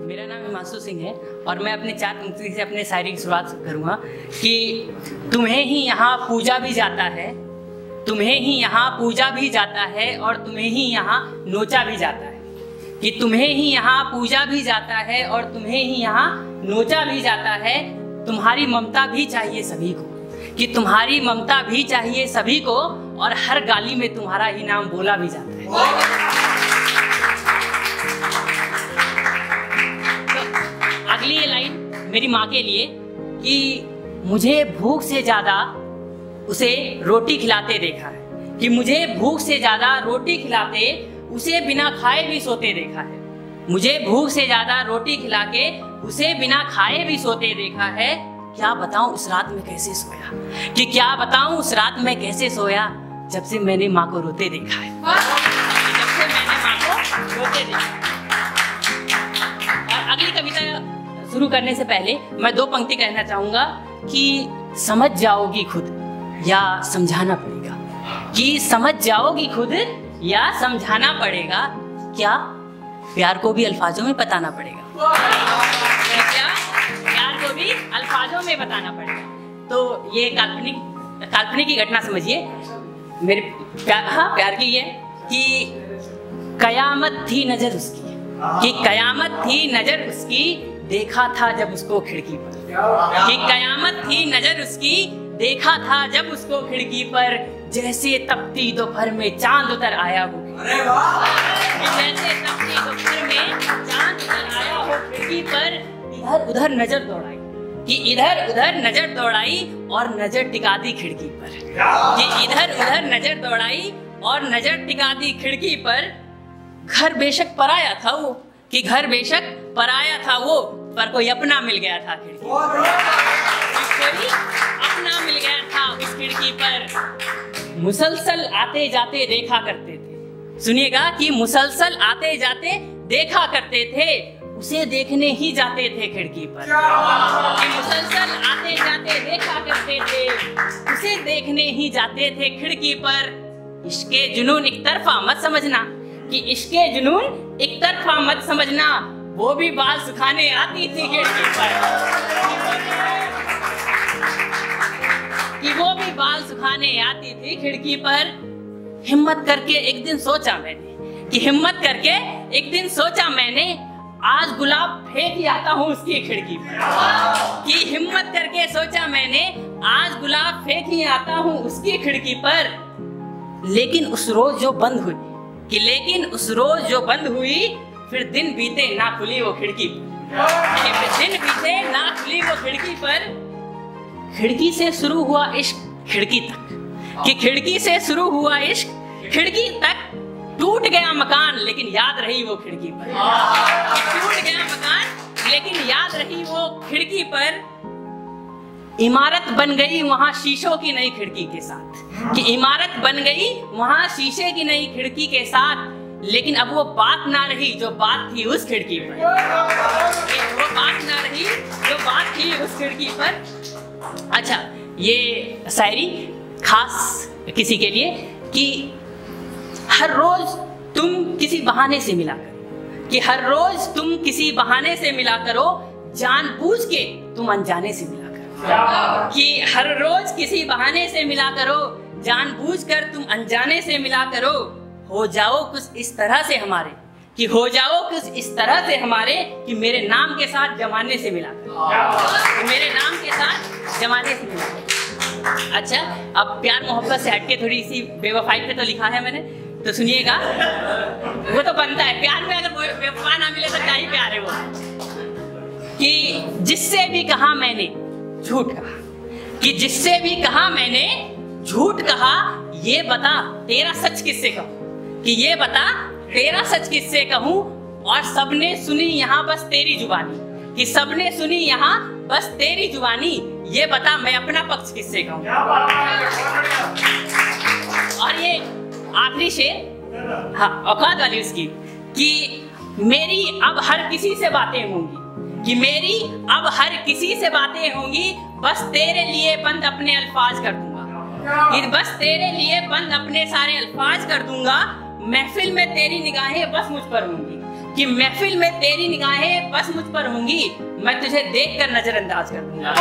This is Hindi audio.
मेरा नाम हिमांशु सिंह है और मैं अपने 4 पंक्ति से अपने शायरी की शुरुआत करूँगा कि तुम्हें ही यहाँ पूजा भी जाता है, तुम्हें ही यहाँ पूजा भी जाता है और तुम्हें ही यहाँ नोचा भी जाता है। कि तुम्हें ही यहाँ पूजा भी जाता है और तुम्हें ही यहाँ नोचा भी जाता है। तुम्हारी ममता भी चाहिए सभी को, कि तुम्हारी ममता भी चाहिए सभी को और हर गाली में तुम्हारा ही नाम बोला भी जाता है। अगली ये लाइन मेरी माँ के लिए कि मुझे भूख से ज्यादा उसे रोटी खिलाते देखा है, कि मुझे भूख से ज्यादा रोटी खिलाते उसे बिना खाए भी सोते देखा है। मुझे भूख से ज्यादा रोटी खिला के उसे बिना खाए भी सोते देखा है। क्या बताऊं उस रात में कैसे सोया, कि क्या बताऊं उस रात में कैसे सोया जब से मैंने माँ को रोते देखा है, जब से मैंने माँ को रोते देखा। और अगली कविता शुरू करने से पहले मैं 2 पंक्ति कहना चाहूंगा कि समझ जाओगी खुद या समझाना पड़ेगा, कि समझ जाओगी खुद या समझाना पड़ेगा। क्या प्यार को भी अल्फाजों में बताना पड़ेगा, क्या प्यार को भी अल्फाजों में बताना पड़ेगा। तो ये काल्पनिक की घटना समझिए मेरे प्यार की है कि कयामत थी नजर उसकी, कि कयामत थी नजर उसकी देखा था जब उसको खिड़की पर, कि कयामत थी नजर उसकी देखा था जब उसको खिड़की पर। जैसे तपती दोपहर में चांद उतर आया हो, जैसे तपती दोपहर में चांद उतर आया हो खिड़की पर। इधर उधर नजर दौड़ाई, कि इधर उधर नजर दौड़ाई और नजर टिका दी खिड़की पर, कि इधर उधर नजर दौड़ाई और नजर टिका दी खिड़की पर। घर बेशक पराया था वो, कि घर बेशक पराया था वो, पर कोई अपना मिल गया था खिड़की पर, कोई अपना मिल गया था उस खिड़की पर। मुसलसल आते जाते देखा करते थे, सुनिएगा, कि मुसलसल आते जाते देखा करते थे, उसे देखने ही जाते थे खिड़की पर, कि मुसलसल आते जाते देखा करते थे, उसे देखने ही जाते थे खिड़की पर। इश्के जुनून एक तरफा मत समझना, कि इश्के जुनून एक तरफा मत समझना, वो भी बाल सुखाने आती थी खिड़की पर, कि वो भी बाल सुखाने आती थी खिड़की पर। हिम्मत करके एक दिन सोचा मैंने, कि हिम्मत करके एक दिन सोचा मैंने, आज गुलाब फेंक ही आता हूँ उसकी खिड़की पर, कि हिम्मत करके सोचा मैंने, आज गुलाब फेंक ही आता हूँ उसकी खिड़की पर। लेकिन उस रोज जो बंद हुई, कि लेकिन उस रोज जो बंद हुई, फिर दिन बीते ना खुली वो खिड़की पर, दिन बीते ना खुली वो खिड़की पर। खिड़की से शुरू हुआ इश्क खिड़की तक, कि खिड़की से शुरू हुआ इश्क खिड़की तक। टूट गया मकान लेकिन याद रही वो खिड़की पर, टूट गया मकान लेकिन याद रही वो खिड़की पर। इमारत बन गई वहां शीशों की नई खिड़की के साथ, कि इमारत बन गई वहां शीशे की नई खिड़की के साथ। लेकिन अब वो बात ना रही जो बात थी उस खिड़की पर, वो बात ना रही जो बात थी उस खिड़की पर। अच्छा, ये शायरी खास किसी के लिए कि हर रोज तुम किसी बहाने से मिला करो, कि हर रोज तुम किसी बहाने से मिला करो, जानबूझ के तुम अनजाने से मिला करो, कि हर रोज किसी बहाने से मिला करो, जानबूझकर तुम अनजाने से मिला करो। हो जाओ कुछ इस तरह से हमारे, कि हो जाओ कुछ इस तरह से हमारे, कि मेरे नाम के साथ जमाने से मिला करो, मेरे नाम के साथ जमाने से मिला करो। अच्छा, अब प्यार मोहब्बत से हटके थोड़ी सी बेवफाई पे तो लिखा है मैंने, तो सुनिएगा, वो तो बनता है प्यार में, अगर बेवफा ना मिले तो क्या ही प्यार है वो। कि जिससे भी कहा मैंने झूठ कहा, कि जिससे भी कहा मैंने झूठ कहा, ये बता तेरा सच किससे कहूं, कि ये बता तेरा सच किससे कहूं। और सबने सुनी यहाँ बस तेरी जुबानी, कि सबने सुनी यहाँ बस तेरी जुबानी, ये बता मैं अपना पक्ष किससे कहूं। और ये आखिरी शेर, हाँ, औकात वाली उसकी, कि मेरी अब हर किसी से बातें होंगी, कि मेरी अब हर किसी से बातें होंगी, बस तेरे लिए बंद अपने अल्फाज कर दूंगा, कि बस तेरे लिए बंद अपने सारे अल्फाज कर दूंगा। महफिल में तेरी निगाहें बस मुझ पर होंगी, कि महफिल में तेरी निगाहें बस मुझ पर होंगी, मैं तुझे देखकर नजरअंदाज कर दूंगा।